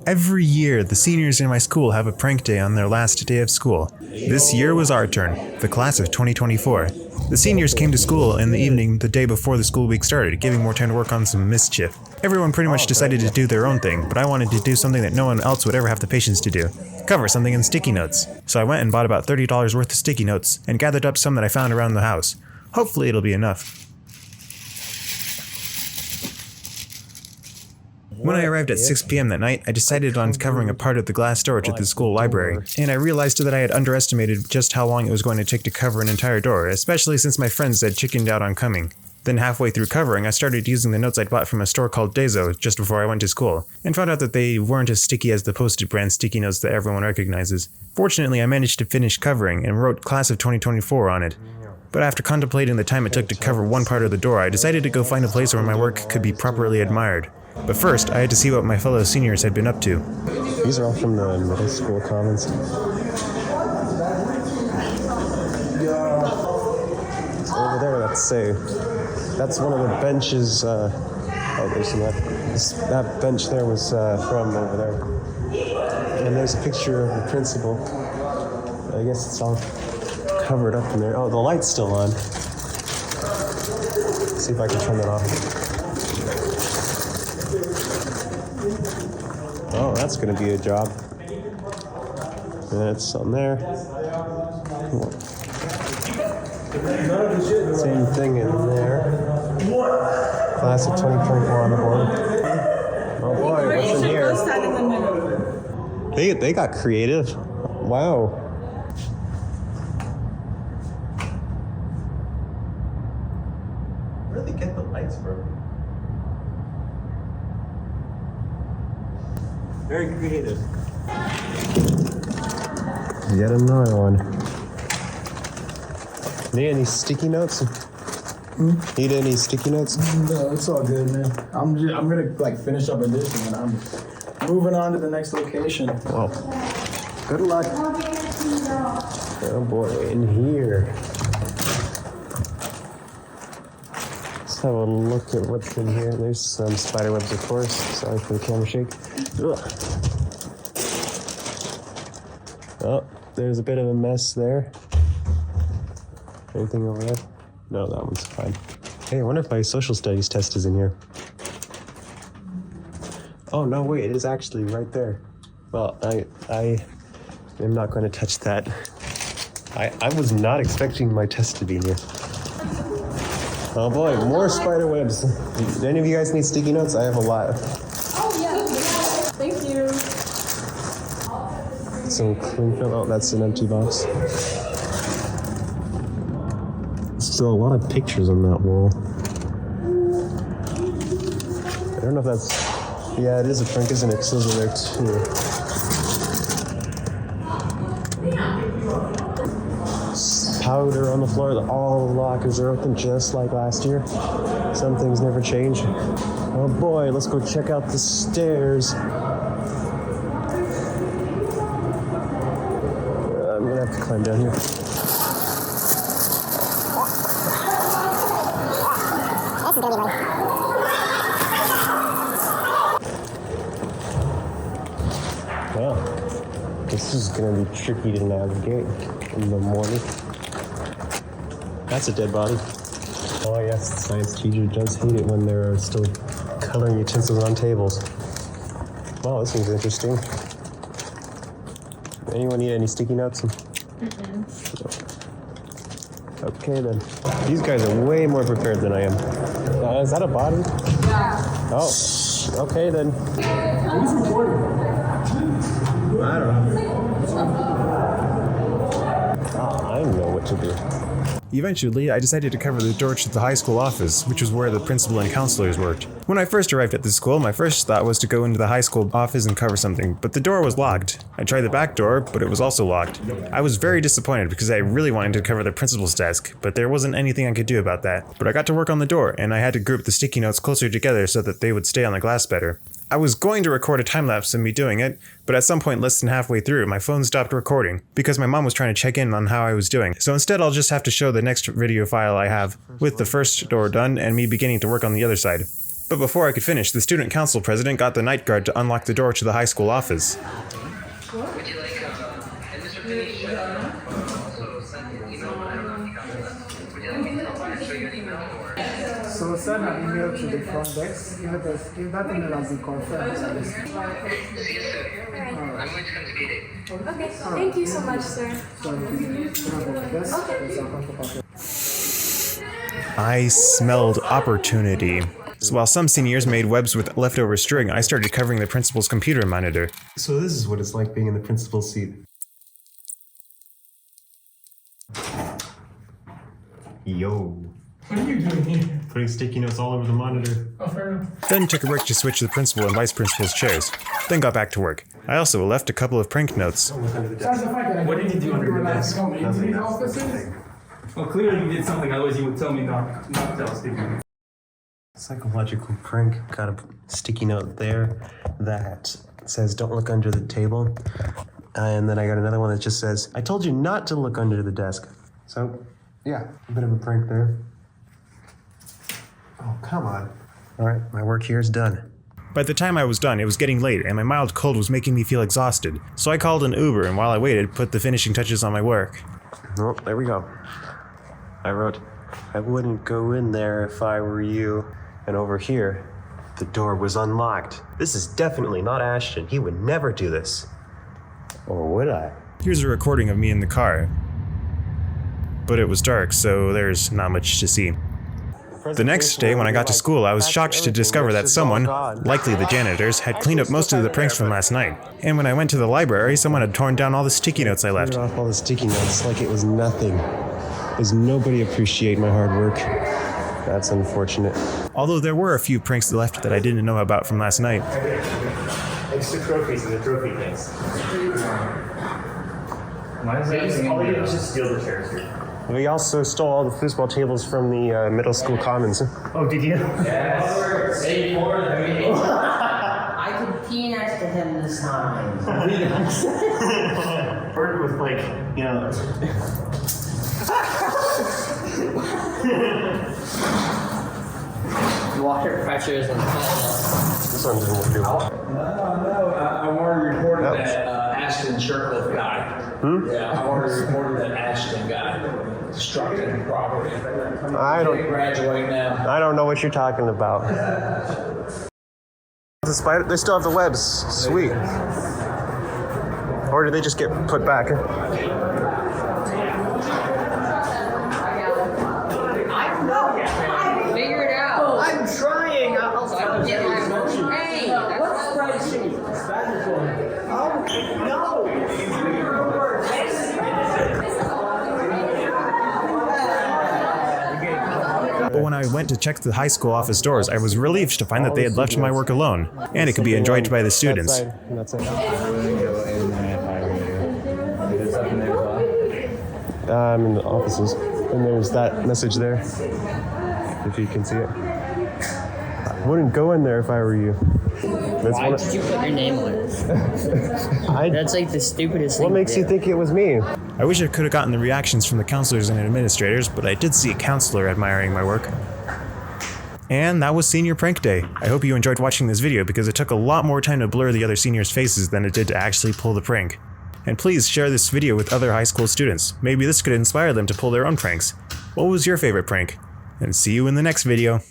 Every year, the seniors in my school have a prank day on their last day of school. This year was our turn, the class of 2024. The seniors came to school in the evening the day before the school week started, giving more time to work on some mischief. Everyone pretty much decided to do their own thing, but I wanted to do something that no one else would ever have the patience to do. Cover something in sticky notes. So I went and bought about $30 worth of sticky notes, and gathered up some that I found around the house. Hopefully it'll be enough. When I arrived at 6 p.m. that night, I decided on covering a part of the glass door to the school library, and I realized that I had underestimated just how long it was going to take to cover an entire door, especially since my friends had chickened out on coming. Then halfway through covering, I started using the notes I'd bought from a store called Dezo just before I went to school, and found out that they weren't as sticky as the posted brand sticky notes that everyone recognizes. Fortunately, I managed to finish covering and wrote Class of 2024 on it. But after contemplating the time it took to cover one part of the door, I decided to go find a place where my work could be properly admired. But first, I had to see what my fellow seniors had been up to. These are all from the middle school commons. So over there, that's one of the benches. There's some that bench there was from over there. And there's a picture of the principal. I guess it's all covered up in there. Oh, the light's still on. Let's see if I can turn that off. Oh, that's going to be a job. That's on there. Same thing in there. Class of 2024 on the board. Oh boy, what's in here? They got creative. Wow. Where did they get the lights from? Very creative. Yet another one. Need any sticky notes? Need any sticky notes? No, it's all good, man. I'm gonna finish up edition and I'm moving on to the next location. Well, good luck. Oh boy, in here. Let's have a look at what's in here. There's some spider webs, of course. Sorry for the camera shake. Ugh. Oh, there's a bit of a mess there. Anything over there? No, that one's fine. Hey, I wonder if my social studies test is in here. Oh, no, wait, it is actually right there. Well, I am not going to touch that. I was not expecting my test to be in here. Oh boy, more spider webs. Do any of you guys need sticky notes? I have a lot. Oh yeah, thank you. Some cling film. Oh, that's an empty box. Still a lot of pictures on that wall. I don't know if that's... Yeah, it is a prank, isn't it? Those are there too. Powder on the floor. All the lockers are open just like last year. Some things never change. Oh boy, let's go check out the stairs. I'm gonna have to climb down here. Well, this is gonna be tricky to navigate in the morning. That's a dead body. Oh yes, the science teacher does hate it when there are still coloring utensils on tables. Wow, this seems interesting. Anyone need any sticky notes? Okay then. These guys are way more prepared than I am. Is that a body? Yeah. Oh, okay then. Who's recording? I don't know. I know what to do. Eventually, I decided to cover the door to the high school office, which was where the principal and counselors worked. When I first arrived at the school, my first thought was to go into the high school office and cover something, but the door was locked. I tried the back door, but it was also locked. I was very disappointed because I really wanted to cover the principal's desk, but there wasn't anything I could do about that. But I got to work on the door, and I had to group the sticky notes closer together so that they would stay on the glass better. I was going to record a time-lapse of me doing it, but at some point less than halfway through, my phone stopped recording because my mom was trying to check in on how I was doing. So instead, I'll just have to show the next video file I have with the first door done and me beginning to work on the other side. But before I could finish, the student council president got the night guard to unlock the door to the high school office. Would you like, and Mr. Finney also sent an email, but I don't know if you got that. Would you like me to show you an email or? So send an email to the front desk. If that email has been confirmed, See you soon. I'm going to come to meeting. Okay, thank you so much, sir. I smelled opportunity. So while some seniors made webs with leftover string, I started covering the principal's computer monitor. So this is what it's like being in the principal's seat. Yo. What are you doing here? Putting sticky notes all over the monitor. Oh, fair enough. Then took a break to switch the principal and vice principal's chairs. Then got back to work. I also left a couple of prank notes. What did you do under the desk? Come into these offices? Well, clearly you did something, otherwise you would tell me not to tell Steve. Psychological prank. Got a sticky note there that says don't look under the table. And then I got another one that just says, I told you not to look under the desk. So, yeah, a bit of a prank there. Oh, come on. All right, my work here is done. By the time I was done, it was getting late and my mild cold was making me feel exhausted. So I called an Uber and while I waited, put the finishing touches on my work. Oh, there we go. I wrote, I wouldn't go in there if I were you. And over here, the door was unlocked. This is definitely not Ashton. He would never do this. Or would I? Here's a recording of me in the car. But it was dark, so there's not much to see. The next day, when I got to school, I was shocked to discover that someone, likely the janitors, had cleaned up most of the pranks from last night. And when I went to the library, someone had torn down all the sticky notes I left. Off all the sticky notes like it was nothing. Does nobody appreciate my hard work? That's unfortunate. Although there were a few pranks left that I didn't know about from last night. Extra trophies and the trophy things. Why is that? All you did was just steal the chairs here. We also stole all the foosball tables from the middle school commons. Oh, did you? I could pee next to him this time. Word was like, you know. Water pressure is intense. This one didn't look good. I want to report that Ashton shirtlift guy. Yeah, I want to report that Ashton guy destructing the property. I don't Graduate now. I don't know what you're talking about. The spider, they still have the webs. Sweet. Or did they just get put back? Figure it out. I'm trying. I'll Get my motion. Hey, What spreadsheet? Oh, no. But when I went to check the high school office doors, I was relieved to find that they had left my work alone, and it could be enjoyed by the students. That's it. I'm in the offices. And there's that message there. If you can see it. I wouldn't go in there if I were you. That's why did you put your name on it? That's like the stupidest thing. What makes you think it was me? I wish I could have gotten the reactions from the counselors and administrators, but I did see a counselor admiring my work. And that was Senior Prank Day. I hope you enjoyed watching this video because it took a lot more time to blur the other seniors' faces than it did to actually pull the prank. And please share this video with other high school students. Maybe this could inspire them to pull their own pranks. What was your favorite prank? And see you in the next video.